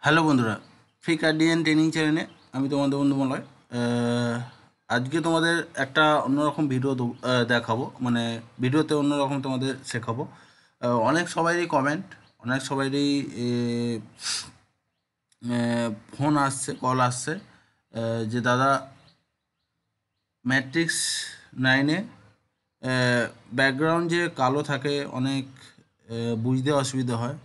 Hello বন্ধুরা, free guardian training চ্যানেলে আমি তোমাদের বন্ধু মলয়। আজকে তোমাদের একটা অন্যরকম ভিডিও দেখাবো, মানে ভিডিওতে অন্যরকম তোমাদের শেখাবো। অনেক সবারই কমেন্ট, অনেক সবারই ফোন আসছে, কল আসছে, যে দাদা ম্যাট্রিক্স 9-এ ব্যাকগ্রাউন্ড যে কালো থাকে, অনেক বুঝতে অসুবিধা হয়।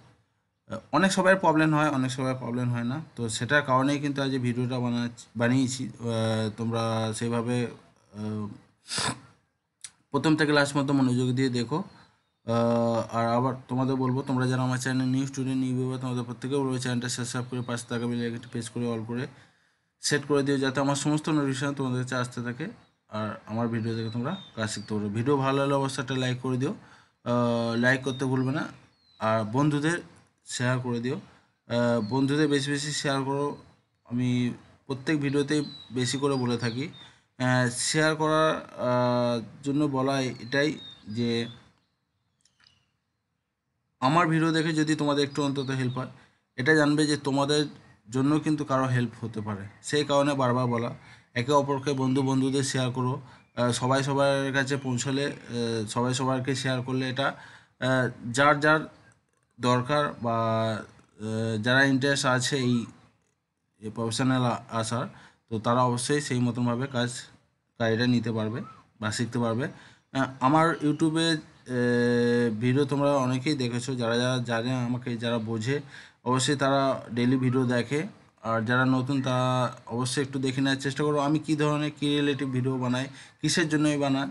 অনেক সবার প্রবলেম হয়, অনেক সবার প্রবলেম হয় না, তো সেটার কারণেই কিন্তু আজ এই ভিডিওটা বানিয়েছি। তোমরা সেইভাবে প্রথম থেকে লাস্ট মতো মনোযোগ দিয়ে দেখো। আর আবার তোমাদের বলবো, তোমরা যারা আমার channel new student new viewer, তোমাদের প্রত্যেকে বলবো চ্যানেলটা সাবস্ক্রাইব করে পাশে থাকা বেল আইকনটি প্রেস করে অল করে সেট করে দিও, যাতে আমার সমস্ত নোটিফিকেশন তোমাদের কাছে আসতে থাকে আর আমার ভিডিও দেখে তোমরা কাজ শিখতে পারো। ভিডিও ভালো লাগলে অবশ্যই একটা লাইক করে দিও, লাইক করতে ভুলবে না। আর বন্ধুদের শেয়ার করে দিও, বন্ধুদের বেশি বেশি শেয়ার করো। আমি প্রত্যেক ভিডিওতেই বেশি করে বলে থাকি। শেয়ার করার জন্য বলা এটাই যে আমার ভিডিও দেখে যদি তোমাদের একটু অন্তত হেল্প হয়, এটা জানবে যে তোমাদের জন্য কিন্তু কারো হেল্প হতে পারে। সেই কারণে বারবার বলা, একে অপরকে বন্ধুদের শেয়ার করো। সবাই সবার কাছে পৌঁছলে, সবাই সবারকে শেয়ার করলে এটা যার যার দরকার বা যারা ইন্টারেস্ট আছে এই প্রফেশনাল আসার, তো তারা অবশ্যই সেই মতনভাবে কাজটা নিতে পারবে বা শিখতে পারবে। আমার ইউটিউবে ভিডিও তোমরা অনেকেই দেখেছো, যারা যারা জানে আমাকে, যারা বোঝে অবশ্যই তারা ডেলি ভিডিও দেখে। আর যারা নতুন তারা অবশ্যই একটু দেখে নেওয়ার চেষ্টা করো আমি কী ধরনের কী রিলেটিভ ভিডিও বানাই, কিসের জন্যই বানাই,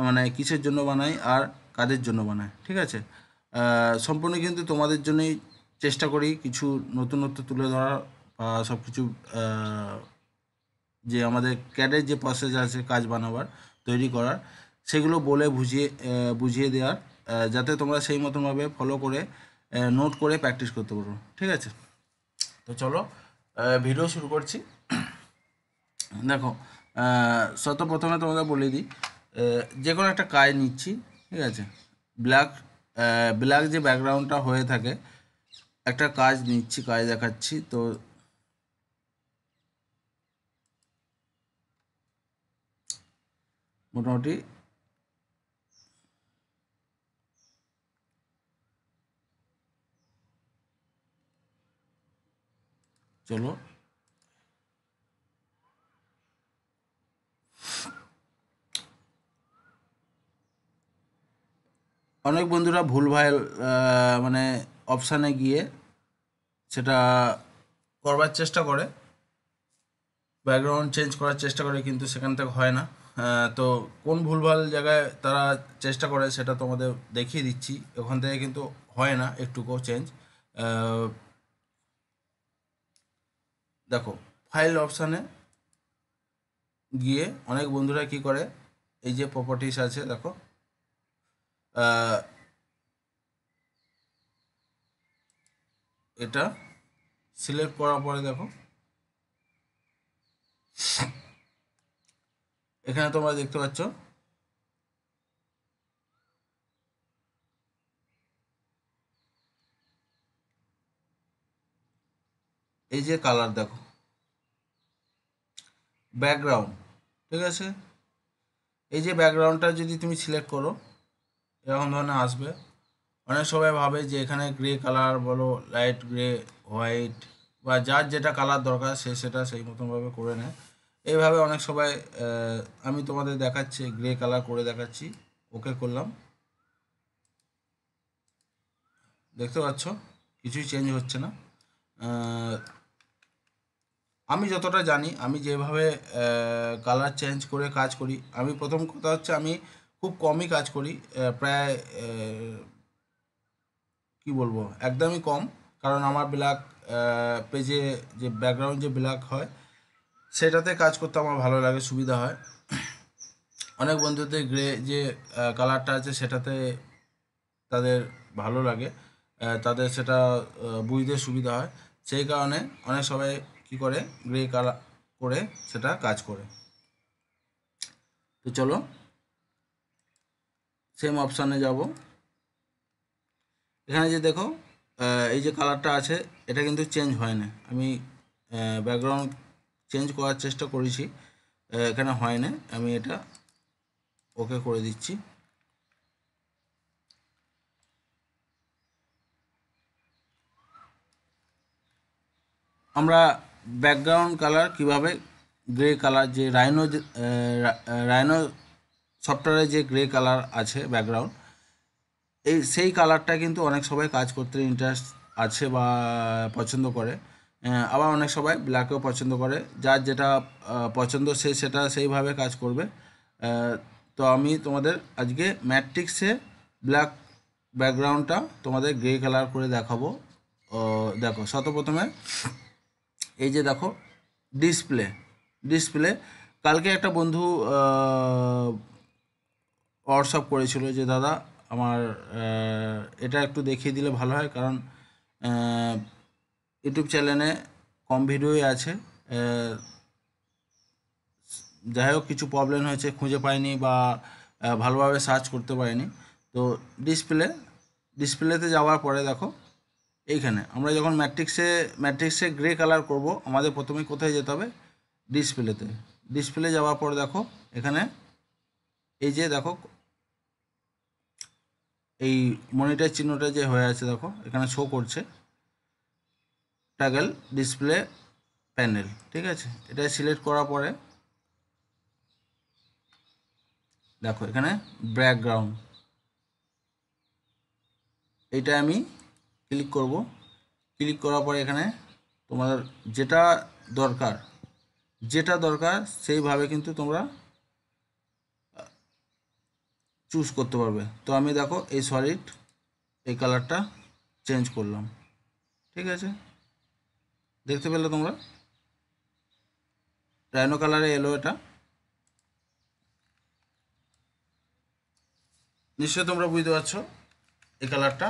মানে কিসের জন্য বানাই আর কাদের জন্য বানাই। ঠিক আছে, সম্পূর্ণ কিন্তু তোমাদের জন্যই চেষ্টা করি কিছু নতুনত্ব তুলে ধরার, বা সব কিছু যে আমাদের ক্যাডের যে প্রসেস আছে কাজ বানাবার, তৈরি করার, সেগুলো বলে বুঝিয়ে দেওয়ার, যাতে তোমরা সেই মতনভাবে ফলো করে নোট করে প্র্যাকটিস করতে পারো। ঠিক আছে, তো চলো ভিডিও শুরু করছি। দেখো, প্রথমে তোমাদের বলে দিই, যে কোনো একটা কাজ নিচ্ছি। ঠিক আছে, ব্ল্যাক ব্ল্যাক যে ব্যাকগ্রাউন্ডটা হয়ে থাকে, একটা কাজ নিচ্ছি, কাজ দেখাচ্ছি। তো মোটামুটি চলো, অনেক বন্ধুরা ভুলভাল মানে অপশানে গিয়ে সেটা করবার চেষ্টা করে, ব্যাকগ্রাউন্ড চেঞ্জ করার চেষ্টা করে, কিন্তু সেখান থেকে হয় না। তো কোন ভুলভাল জায়গায় তারা চেষ্টা করে সেটা তোমাদের দেখিয়ে দিচ্ছি। ওখান থেকে কিন্তু হয় না একটুকু চেঞ্জ। দেখো, ফাইল অপশানে গিয়ে অনেক বন্ধুরা কি করে, এই যে প্রপার্টিস আছে দেখো, এটা সিলেক্ট করার পরে দেখো এখানে তোমরা দেখতে পাচ্ছ এই যে কালার, দেখো ব্যাকগ্রাউন্ড। ঠিক আছে, এই যে ব্যাকগ্রাউন্ডটা যদি তুমি সিলেক্ট করো, এরকম ধরনের আসবে। অনেক সবাই ভাবে যে এখানে গ্রে কালার বলো, লাইট গ্রে, হোয়াইট, বা যার যেটা কালার দরকার সে সেটা সেই মতনভাবে করে নেয়। এইভাবে অনেক সবাই, আমি তোমাদের দেখাচ্ছি, গ্রে কালার করে দেখাচ্ছি, ওকে করলাম। দেখতে পাচ্ছ কিছুই চেঞ্জ হচ্ছে না। আমি যতটা জানি, আমি যেভাবে কালার চেঞ্জ করে কাজ করি, আমি প্রথম কথা হচ্ছে আমি খুব কমই কাজ করি, প্রায় কি বলবো, একদমই কম। কারণ আমার ব্ল্যাক পেজে যে ব্যাকগ্রাউন্ড যে ব্ল্যাক হয় সেটাতে কাজ করতে আমার ভালো লাগে, সুবিধা হয়। অনেক বন্ধুদের গ্রে যে কালারটা আছে সেটাতে তাদের ভালো লাগে, তাদের সেটা বুঝতে সুবিধা হয়। সেই কারণে অনেক সবাই কি করে, গ্রে কালার করে সেটা কাজ করে। তো চলো সেম অপশানে যাব। এখানে যে দেখো এই যে কালারটা আছে এটা কিন্তু চেঞ্জ হয় না। আমি ব্যাকগ্রাউন্ড চেঞ্জ করার চেষ্টা করেছি, এখানে হয় না। আমি এটা ওকে করে দিচ্ছি। আমরা ব্যাকগ্রাউন্ড কালার কিভাবে গ্রে কালার, যে রাইনো সফটওয়্যারে যে গ্রে কালার আছে ব্যাকগ্রাউন্ড, সেই কালারটা কিন্তু অনেক সবাই কাজ করতে ইন্টারেস্ট আছে বা পছন্দ করে। আবার অনেক সবাই ব্ল্যাকেও পছন্দ করে। যার যেটা পছন্দ সে সেটা সেইভাবে কাজ করবে। তো আমি তোমাদের আজকে ম্যাট্রিক্সে ব্ল্যাক ব্যাকগ্রাউন্ডটা তোমাদের গ্রে কালার করে দেখাবো। দেখো সর্বপ্রথমে এই যে দেখো ডিসপ্লে। কালকে একটা বন্ধু হোয়াটসঅ্যাপ করেছিল যে দাদা আমার এটা একটু দেখিয়ে দিলে ভালো হয়, কারণ ইউটিউব চ্যানেলে কম ভিডিওই আছে। যাই হোক কিছু প্রবলেম হয়েছে, খুঁজে পাইনি বা ভালোভাবে সার্চ করতে পারিনি। তো ডিসপ্লেতে যাওয়ার পরে দেখো এইখানে আমরা যখন ম্যাট্রিক্সে গ্রে কালার করব, আমাদের প্রথমে কোথায় যেতে হবে? ডিসপ্লে যাওয়ার পর দেখো এখানে এই যে দেখো এই মনিটর চিহ্নটা যে হয়ে আছে দেখো এখানে শো করছে টাগল ডিসপ্লে প্যানেল। ঠিক আছে, এটা সিলেক্ট করার পরে দেখো এখানে ব্যাকগ্রাউন্ড, এইটা আমি ক্লিক করব। ক্লিক করার পরে এখানে তোমাদের যেটা দরকার সেইভাবে কিন্তু তোমরা চুজ করতে পারবে। তো আমি দেখো এই সলিড এই কালারটা চেঞ্জ করলাম। ঠিক আছে, দেখতে পেলে তোমরা রাইনো কালারে এলো। এটা নিশ্চয়ই তোমরা বুঝতে পারছো এই কালারটা।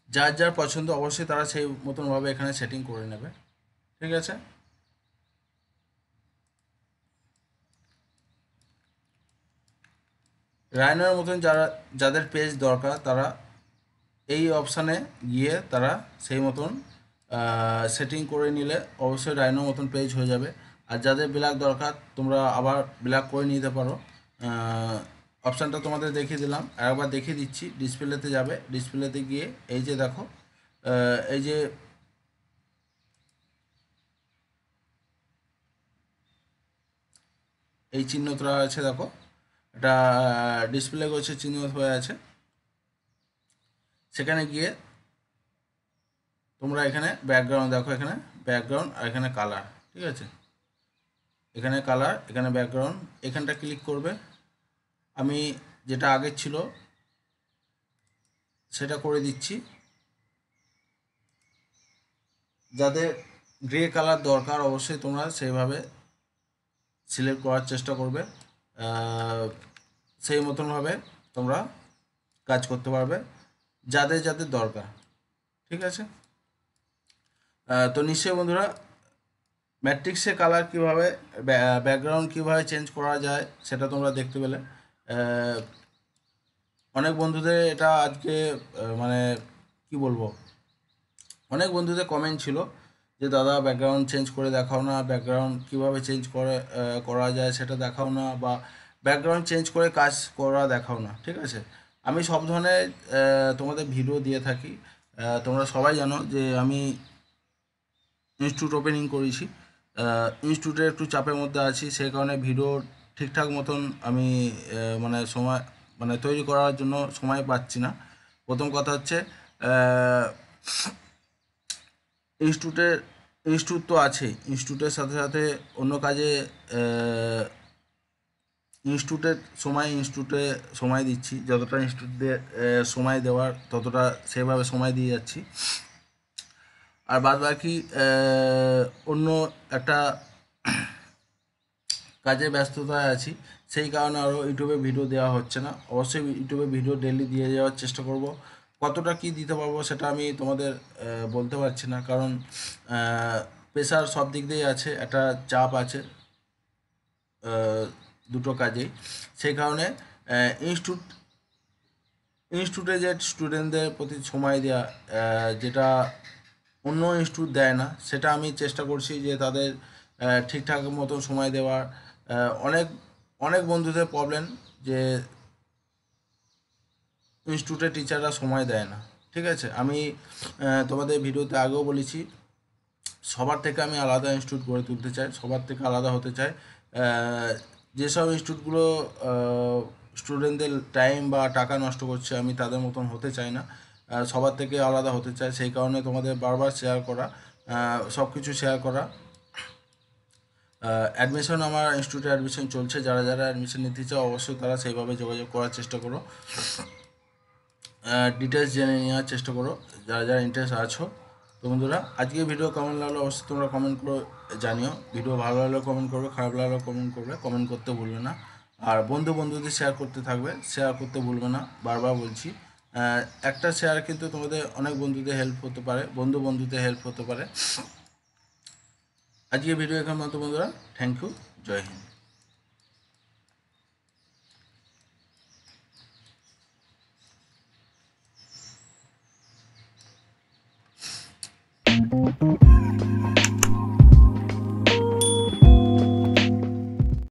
যার যার পছন্দ অবশ্যই তারা সেই মতনভাবে এখানে সেটিং করে নেবে। ঠিক আছে, রাইনোর মতন যাদের পেজ দরকার তারা এই অপশানে গিয়ে তারা সেই মতন সেটিং করে নিলে অবশ্যই রাইনোর মতন পেজ হয়ে যাবে। আর যাদের ব্ল্যাক দরকার তোমরা আবার ব্ল্যাক করে নিতে পারো। অপশানটা তোমাদের দেখিয়ে দিলাম, আর একবার দেখিয়ে দিচ্ছি। ডিসপ্লেতে যাবে, ডিসপ্লেতে গিয়ে এই যে দেখো এই যে এই চিহ্নটা আছে দেখো, এটা ডিসপ্লে করছে চিহ্ন হয়ে আছে। সেখানে গিয়ে তোমরা এখানে ব্যাকগ্রাউন্ড দেখো, এখানে ব্যাকগ্রাউন্ড আর এখানে কালার। ঠিক আছে, এখানে কালার এখানে ব্যাকগ্রাউন্ড, এখানটা ক্লিক করবে। আমি যেটা আগে ছিল সেটা করে দিচ্ছি। যাদের গ্রে কালার দরকার অবশ্যই তোমরা সেইভাবে সিলেক্ট করার চেষ্টা করবে, সেই মতনভাবে তোমরা কাজ করতে পারবে যাদের যাদের দরকার। ঠিক আছে, তো নিশ্চয়ই বন্ধুরা ম্যাট্রিক্সে কালার কীভাবে, ব্যাকগ্রাউন্ড কীভাবে চেঞ্জ করা যায় সেটা তোমরা দেখতে পেলে। অনেক বন্ধুদের এটা আজকে মানে কি বলবো, অনেক বন্ধুদের কমেন্ট ছিল যে দাদা ব্যাকগ্রাউন্ড চেঞ্জ করে দেখাও না, ব্যাকগ্রাউন্ড কীভাবে চেঞ্জ করা যায় সেটা দেখাও না, বা ব্যাকগ্রাউন্ড চেঞ্জ করে কাজ করা দেখাও না। ঠিক আছে, আমি সব ধরনের তোমাদের ভিডিও দিয়ে থাকি। তোমরা সবাই জানো যে আমি ইনস্টিটিউট ওপেনিং করেছি, ইনস্টিটিউটে একটু চাপের মধ্যে আছি, সেই কারণে ভিডিও ঠিকঠাক মতন আমি মানে সময় মানে তৈরি করার জন্য সময় পাচ্ছি না। প্রথম কথা হচ্ছে ইনস্টিটিউট তো আছে, ইনস্টিটিউটের সাথে সাথে অন্য কাজে ইনস্টিটিউটে সময় দিচ্ছি, যতটা ইনস্টিটিউটে সময় দেওয়ার ততটা সেভাবে সময় দিয়ে যাচ্ছি। আর বাদ বাকি অন্য একটা কাজে ব্যস্ততায় আছি, সেই কারণে আরও ইউটিউবে ভিডিও দেওয়া হচ্ছে না। অবশ্যই ইউটিউবে ভিডিও ডেলি দিয়ে যাওয়ার চেষ্টা করব। কতটা কি দিতে পারবো সেটা আমি তোমাদের বলতে পারছি না, কারণ প্রেশার সব দিক দিয়েই আছে, একটা চাপ আছে দুটো কাজেই। সেই কারণে ইনস্টিটিউট ইনস্টিটিউটে যে স্টুডেন্টদের প্রতি সময় দেওয়া, যেটা অন্য ইনস্টিটিউট দেয় না, সেটা আমি চেষ্টা করছি যে তাদের ঠিকঠাক মতো সময় দেওয়ার। অনেক অনেক বন্ধুদের প্রবলেম যে ইনস্টিটিউটের টিচাররা সময় দেয় না। ঠিক আছে, আমি তোমাদের ভিডিওতে আগেও বলেছি, সবার থেকে আমি আলাদা ইনস্টিটিউট গড়ে তুলতে চাই, সবার থেকে আলাদা হতে চাই। যেসব ইনস্টিটিউটগুলো স্টুডেন্টদের টাইম বা টাকা নষ্ট করছে, আমি তাদের মতন হতে চাই না, সবার থেকে আলাদা হতে চাই। সেই কারণে তোমাদের বারবার শেয়ার করা, সব কিছু শেয়ার করা। অ্যাডমিশন, আমার ইনস্টিটিউটে অ্যাডমিশন চলছে, যারা যারা অ্যাডমিশন নিতে চাও অবশ্যই তারা সেইভাবে যোগাযোগ করার চেষ্টা করো, ডিটেলস জেনে নেওয়ার চেষ্টা করো যারা যারা ইন্টারেস্ট আছো। তো বন্ধুরা, আজকে ভিডিও কেমন লাগলো অবশ্যই তোমরা কমেন্ট করে জানিও। ভিডিও ভালো লাগলেও কমেন্ট করবে, খারাপ লাগলেও কমেন্ট করবে, কমেন্ট করতে ভুলবে না। আর বন্ধুদের শেয়ার করতে থাকবে, শেয়ার করতে ভুলবে না, বারবার বলছি। একটা শেয়ার কিন্তু তোমাদের অনেক বন্ধুদের হেল্প হতে পারে, বন্ধুদের হেল্প হতে পারে। আজকে ভিডিও এখানে মতো বন্ধুরা, থ্যাংক ইউ, জয় হিন্দ।